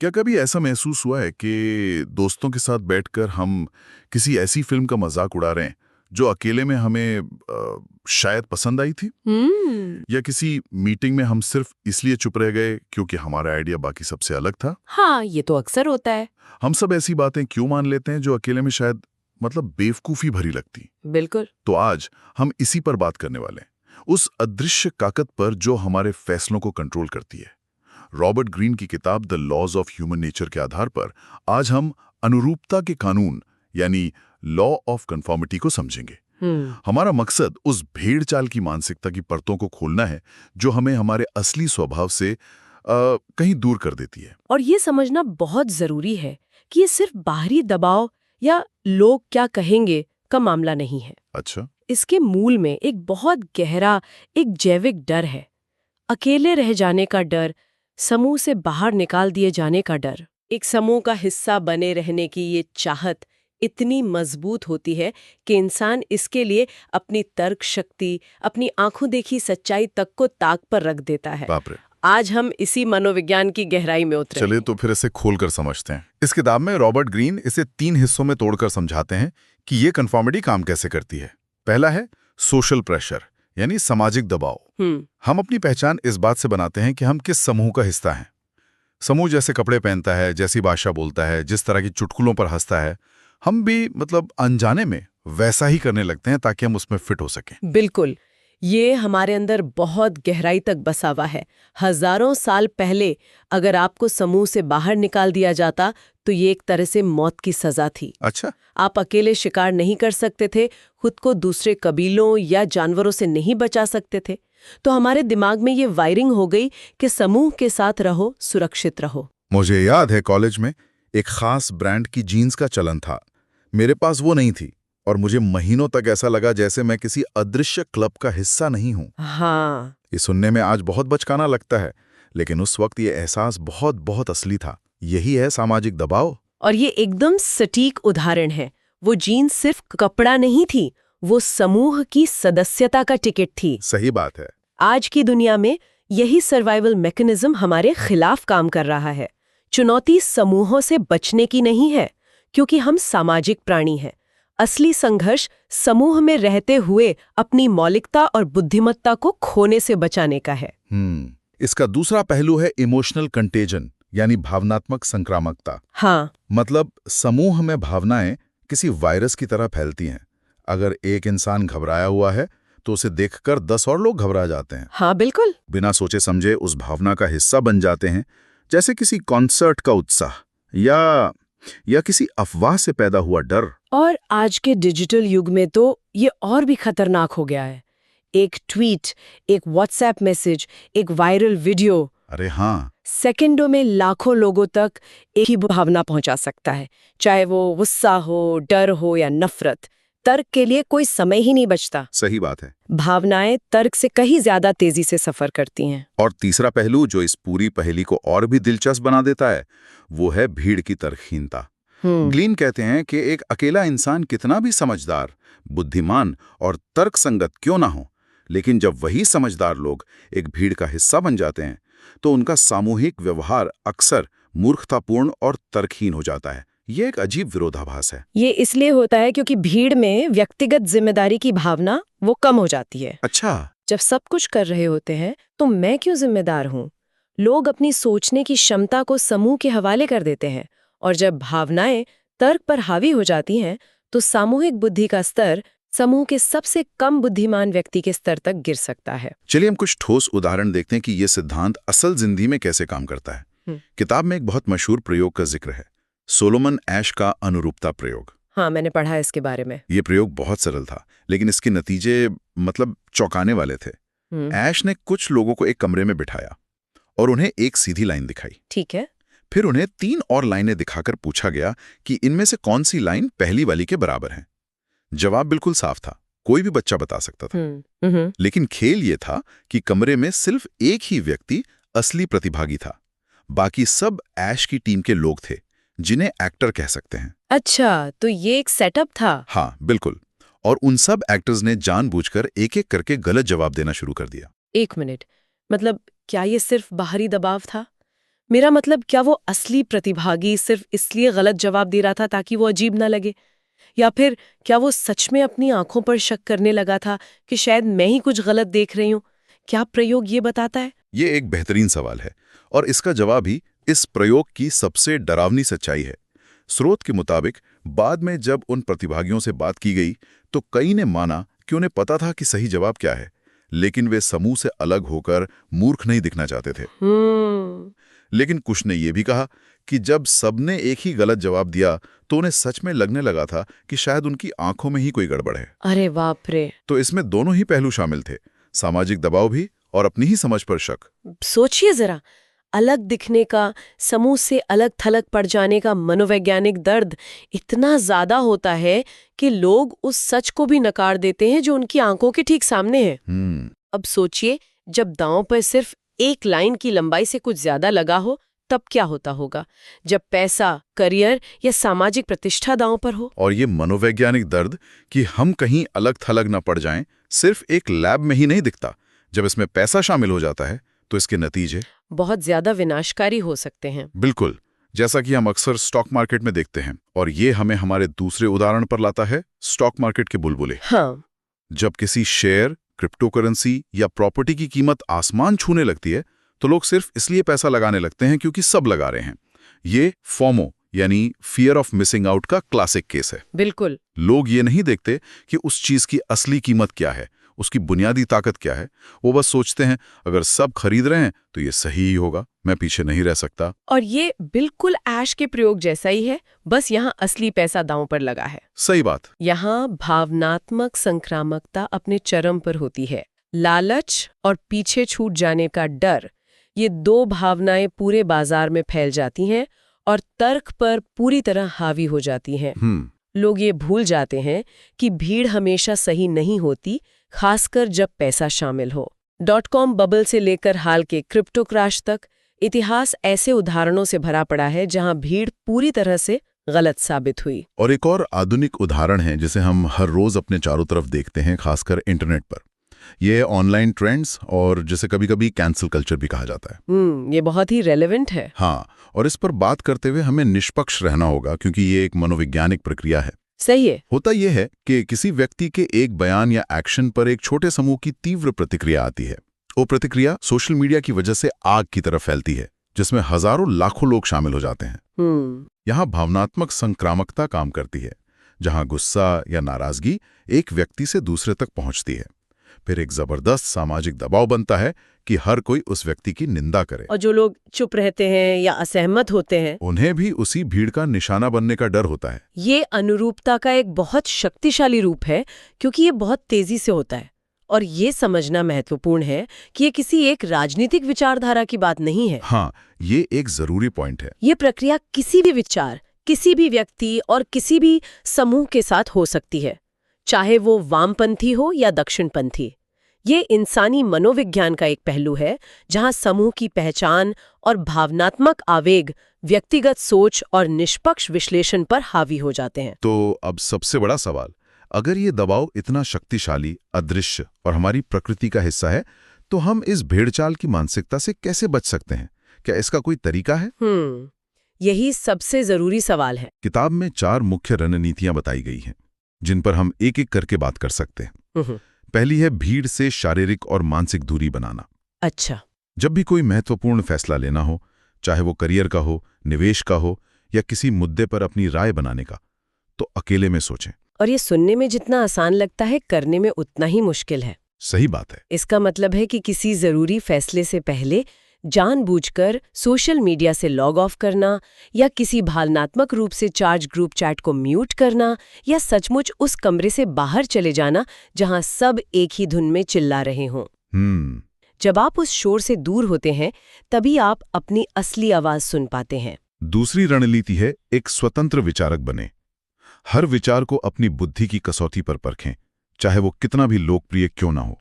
क्या कभी ऐसा महसूस हुआ है कि दोस्तों के साथ बैठकर हम किसी ऐसी फिल्म का मजाक उड़ा रहे हैं जो अकेले में हमें शायद पसंद आई थी, या किसी मीटिंग में हम सिर्फ इसलिए चुप रह गए क्योंकि हमारा आइडिया बाकी सबसे अलग था? हाँ, ये तो अक्सर होता है। हम सब ऐसी बातें क्यों मान लेते हैं जो अकेले में शायद बेवकूफी भरी लगती? बिल्कुल। तो आज हम इसी पर बात करने वाले हैं, उस अदृश्य ताकत पर जो हमारे फैसलों को कंट्रोल करती है। रॉबर्ट ग्रीन की किताब the laws of human nature के आधार पर आज हम अनुरूपता के कानून यानी लॉ ऑफ कन्फॉर्मिटी को समझेंगे। हमारा मकसद उस भेड़ चाल की मानसिकता की परतों को खोलना है जो हमें हमारे असली स्वभाव से कहीं दूर कर देती है। और ये समझना बहुत जरूरी है कि ये सिर्फ बाहरी दबाव या लोग क्या कहेंगे का मामला नहीं है। अच्छा। इसके मूल में एक बहुत गहरा, एक जैविक डर है। अकेले रह जाने का डर, समूह से बाहर निकाल दिए जाने का डर। एक समूह का हिस्सा बने रहने की ये चाहत इतनी मजबूत होती है कि इंसान इसके लिए अपनी तर्क शक्ति, अपनी आंखों देखी सच्चाई तक को ताक पर रख देता है। बाप रे। आज हम इसी मनोविज्ञान की गहराई में उतरेंगे। चलिए तो फिर इसे खोलकर समझते हैं। इस किताब में रॉबर्ट ग्रीन इसे 3 हिस्सों में तोड़कर समझाते हैं कि ये कन्फॉर्मिटी काम कैसे करती है। पहला है सोशल प्रेशर यानी सामाजिक दबाव। हम अपनी पहचान इस बात से बनाते हैं कि हम किस समूह का हिस्सा हैं। समूह जैसे कपड़े पहनता है, जैसी भाषा बोलता है, जिस तरह की चुटकुलों पर हंसता है, हम भी अनजाने में वैसा ही करने लगते हैं ताकि हम उसमें फिट हो सकें। बिल्कुल, ये हमारे अंदर बहुत गहराई तक बसा हुआ है। हजारों साल पहले अगर आपको समूह से बाहर निकाल दिया जाता तो ये एक तरह से मौत की सजा थी। अच्छा। आप अकेले शिकार नहीं कर सकते थे, खुद को दूसरे कबीलों या जानवरों से नहीं बचा सकते थे। तो हमारे दिमाग में ये वायरिंग हो गई कि समूह के साथ रहो, सुरक्षित रहो। मुझे याद है कॉलेज में एक खास ब्रांड की जीन्स का चलन था। मेरे पास वो नहीं थी और मुझे महीनों तक ऐसा लगा जैसे मैं किसी अदृश्य क्लब का हिस्सा नहीं हूं। हाँ, ये सुनने में आज बहुत बचकाना लगता है, लेकिन उस वक्त ये एहसास बहुत बहुत असली था। यही है सामाजिक दबाव। और ये एकदम सटीक उदाहरण है। वो जीन्स सिर्फ कपड़ा नहीं थी, वो समूह की सदस्यता का टिकट थी। सही बात है। आज की दुनिया में यही सर्वाइवल मैकेनिज्म हमारे खिलाफ काम कर रहा है। चुनौती समूहों से बचने की नहीं है, क्योंकि हम सामाजिक प्राणी हैं। असली संघर्ष समूह में रहते हुए अपनी मौलिकता और बुद्धिमत्ता को खोने से बचाने का है। इसका दूसरा पहलू है इमोशनल कंटेजन यानी भावनात्मक संक्रामकता। हाँ, समूह में भावनाएं किसी वायरस की तरह फैलती हैं। अगर एक इंसान घबराया हुआ है तो उसे देखकर 10 और लोग घबरा जाते हैं। हाँ, बिल्कुल। बिना सोचे समझे उस भावना का हिस्सा बन जाते हैं, जैसे किसी कॉन्सर्ट का उत्साह या किसी अफवाह से पैदा हुआ डर। और आज के डिजिटल युग में तो ये और भी खतरनाक हो गया है। एक ट्वीट, एक व्हाट्सएप मैसेज, एक वायरल वीडियो, अरे हाँ, सेकंडों में लाखों लोगों तक एक ही भावना पहुंचा सकता है, चाहे वो गुस्सा हो, डर हो या नफरत। तर्क के लिए कोई समय ही नहीं बचता। सही बात है। भावनाएं तर्क से कहीं ज्यादा तेजी से सफर करती हैं। और तीसरा पहलू जो इस पूरी पहेली को और भी दिलचस्प बना देता है वो है भीड़ की तर्कहीनता। ग्लीन कहते हैं कि एक अकेला इंसान कितना भी समझदार, बुद्धिमान और तर्कसंगत क्यों ना हो, लेकिन जब वही समझदार लोग एक भीड़ का हिस्सा बन जाते हैं तो उनका सामूहिक व्यवहार अक्सर मूर्खतापूर्ण और तर्कहीन हो जाता है। ये एक अजीब विरोधाभास है। ये इसलिए होता है क्योंकि भीड़ में व्यक्तिगत जिम्मेदारी की भावना वो कम हो जाती है। अच्छा। जब सब कुछ कर रहे होते हैं तो मैं क्यों जिम्मेदार हूँ? लोग अपनी सोचने की क्षमता को समूह के हवाले कर देते हैं, और जब भावनाएं तर्क पर हावी हो जाती हैं तो सामूहिक बुद्धि का स्तर समूह के सबसे कम बुद्धिमान व्यक्ति के स्तर तक गिर सकता है। चलिए हम कुछ ठोस उदाहरण देखते हैं कि यह सिद्धांत असल जिंदगी में कैसे काम करता है। किताब में एक बहुत मशहूर प्रयोग का जिक्र है, सोलोमन ऐश का अनुरूपता प्रयोग। हाँ, मैंने पढ़ा है इसके बारे में। ये प्रयोग बहुत सरल था, लेकिन इसके नतीजे चौंकाने वाले थे। ऐश ने कुछ लोगों को एक कमरे में बिठाया और उन्हें एक सीधी लाइन दिखाई। ठीक है। फिर उन्हें 3 और लाइनें दिखाकर पूछा गया कि इनमें से कौन सी लाइन पहली वाली के बराबर है। जवाब बिल्कुल साफ था, कोई भी बच्चा बता सकता था। लेकिन खेल ये था कि कमरे में सिर्फ एक ही व्यक्ति असली प्रतिभागी था। बाकी सब ऐश की टीम के लोग थे, जिन्हें एक्टर कह सकते हैं। अच्छा, तो ये एक सेटअप था। हाँ, बिल्कुल। और उन सब एक्टर्स ने जानबूझकर एक-एक करके गलत जवाब देना शुरू कर दिया। एक मिनट, क्या ये सिर्फ बाहरी दबाव था? मेरा मतलब, क्या वो असली प्रतिभागी सिर्फ इसलिए गलत जवाब दे रहा था ताकि वो अजीब ना लगे, या फिर क्या वो सच में अपनी आंखों पर शक करने लगा था कि शायद मैं ही कुछ गलत देख रही हूं? क्या प्रयोग ये बताता है? ये एक बेहतरीन सवाल है और इसका जवाब ही इस प्रयोग की सबसे डरावनी सच्चाई है। स्रोत के मुताबिक बाद में जब उन प्रतिभागियों से बात की गई तो कई ने माना कि उन्हें पता था कि सही जवाब क्या है, लेकिन वे समूह से अलग होकर मूर्ख नहीं दिखना चाहते थे। लेकिन कुछ ने यह भी कहा कि जब सबने एक ही गलत जवाब दिया तो उन्हें सच में लगने लगा था कि शायद उनकी आंखों में ही कोई गड़बड़ है। अरे बाप रे! तो इसमें दोनों ही पहलू शामिल थे, सामाजिक दबाव भी और अपनी ही समझ पर शक। सोचिए जरा, अलग दिखने का, समूह से अलग थलग पड़ जाने का मनोवैज्ञानिक दर्द इतना ज्यादा होता है कि लोग उस सच को भी नकार देते हैं जो उनकी आंखों के ठीक सामने है। अब सोचिए, जब दांव पर सिर्फ एक लाइन की लंबाई से कुछ ज्यादा लगा हो, तब क्या होता होगा? जब पैसा, करियर या सामाजिक प्रतिष्ठा दांव पर हो। और ये मनोवैज्ञानिक दर्द कि हम कहीं अलग थलग न पड़ जाएं, सिर्फ एक लैब में ही नहीं दिखता। जब इसमें पैसा शामिल हो जाता है तो इसके नतीजे बहुत ज्यादा विनाशकारी हो सकते हैं। बिल्कुल, जैसा कि हम अक्सर स्टॉक मार्केट में देखते हैं। और ये हमें हमारे दूसरे उदाहरण पर लाता है, स्टॉक मार्केट के बुलबुले। हाँ। जब किसी शेयर, क्रिप्टो करेंसी या प्रॉपर्टी की कीमत आसमान छूने लगती है तो लोग सिर्फ इसलिए पैसा लगाने लगते हैं क्योंकि सब लगा रहे हैं। ये फोमो यानी फियर ऑफ मिसिंग आउट का क्लासिक केस है। बिल्कुल। लोग ये नहीं देखते कि उस चीज की असली कीमत क्या है, उसकी बुनियादी ताकत क्या है। वो बस सोचते हैं अगर सब खरीद रहे हैं तो ये सही ही होगा, मैं पीछे नहीं रह सकता। और ये बिल्कुल ऐश के प्रयोग जैसा ही है, बस यहाँ असली पैसा दांव पर लगा है। सही बात। यहाँ भावनात्मक संक्रामकता अपने चरम पर होती है। लालच और पीछे छूट जाने का डर, ये दो भावनाएं पूरे बाजार में फैल जाती हैं और तर्क पर पूरी तरह हावी हो जाती हैं। लोग ये भूल जाते हैं कि भीड़ हमेशा सही नहीं होती, खासकर जब पैसा शामिल हो। .com बबल से लेकर हाल के क्रिप्टो क्रैश तक इतिहास ऐसे उदाहरणों से भरा पड़ा है जहां भीड़ पूरी तरह से गलत साबित हुई। और एक और आधुनिक उदाहरण है जिसे हम हर रोज अपने चारों तरफ देखते हैं, खासकर इंटरनेट पर। ये ऑनलाइन ट्रेंड्स और जिसे कभी-कभी कैंसल कल्चर भी कहा जाता है। ये बहुत ही रेलेवेंट है। हाँ, और इस पर बात करते हुए हमें निष्पक्ष रहना होगा क्योंकि ये एक मनोवैज्ञानिक प्रक्रिया है। सही है। होता यह है कि किसी व्यक्ति के एक बयान या एक्शन पर एक छोटे समूह की तीव्र प्रतिक्रिया आती है। वो प्रतिक्रिया सोशल मीडिया की वजह से आग की तरफ फैलती है, जिसमें हजारों लाखों लोग शामिल हो जाते हैं। यहाँ भावनात्मक संक्रामकता काम करती है, जहाँ गुस्सा या नाराजगी एक व्यक्ति से दूसरे तक पहुंचती है। फिर एक जबरदस्त सामाजिक दबाव बनता है कि हर कोई उस व्यक्ति की निंदा करे। और जो लोग चुप रहते हैं या असहमत होते हैं, उन्हें भी उसी भीड़ का निशाना बनने का डर होता है। ये अनुरूपता का एक बहुत शक्तिशाली रूप है, क्योंकि ये बहुत तेजी से होता है। और ये समझना महत्वपूर्ण है कि ये किसी एक राजनीतिक विचारधारा की बात नहीं है। हाँ, ये एक जरूरी पॉइंट है। ये प्रक्रिया किसी भी विचार, किसी भी व्यक्ति और किसी भी समूह के साथ हो सकती है, चाहे वो वामपंथी हो या दक्षिणपंथी। ये इंसानी मनोविज्ञान का एक पहलू है जहां समूह की पहचान और भावनात्मक आवेग व्यक्तिगत सोच और निष्पक्ष विश्लेषण पर हावी हो जाते हैं। तो अब सबसे बड़ा सवाल, अगर ये दबाव इतना शक्तिशाली, अदृश्य और हमारी प्रकृति का हिस्सा है, तो हम इस भेड़चाल की मानसिकता से कैसे बच सकते हैं? क्या इसका कोई तरीका है? यही सबसे जरूरी सवाल है। किताब में 4 मुख्य रणनीतियां बताई गई हैं, जिन पर हम एक एक करके बात कर सकते हैं। पहली है भीड़ से शारीरिक और मानसिक दूरी बनाना। अच्छा। जब भी कोई महत्वपूर्ण फैसला लेना हो, चाहे वो करियर का हो, निवेश का हो या किसी मुद्दे पर अपनी राय बनाने का, तो अकेले में सोचें। और ये सुनने में जितना आसान लगता है, करने में उतना ही मुश्किल है। सही बात है। इसका मतलब है कि किसी जरूरी फैसले से पहले जानबूझकर सोशल मीडिया से लॉग ऑफ करना, या किसी भावनात्मक रूप से चार्ज ग्रुप चैट को म्यूट करना, या सचमुच उस कमरे से बाहर चले जाना जहां सब एक ही धुन में चिल्ला रहे हों। जब आप उस शोर से दूर होते हैं, तभी आप अपनी असली आवाज सुन पाते हैं। दूसरी रणनीति है एक स्वतंत्र विचारक बने। हर विचार को अपनी बुद्धि की कसौटी पर परखें, चाहे वो कितना भी लोकप्रिय क्यों ना हो।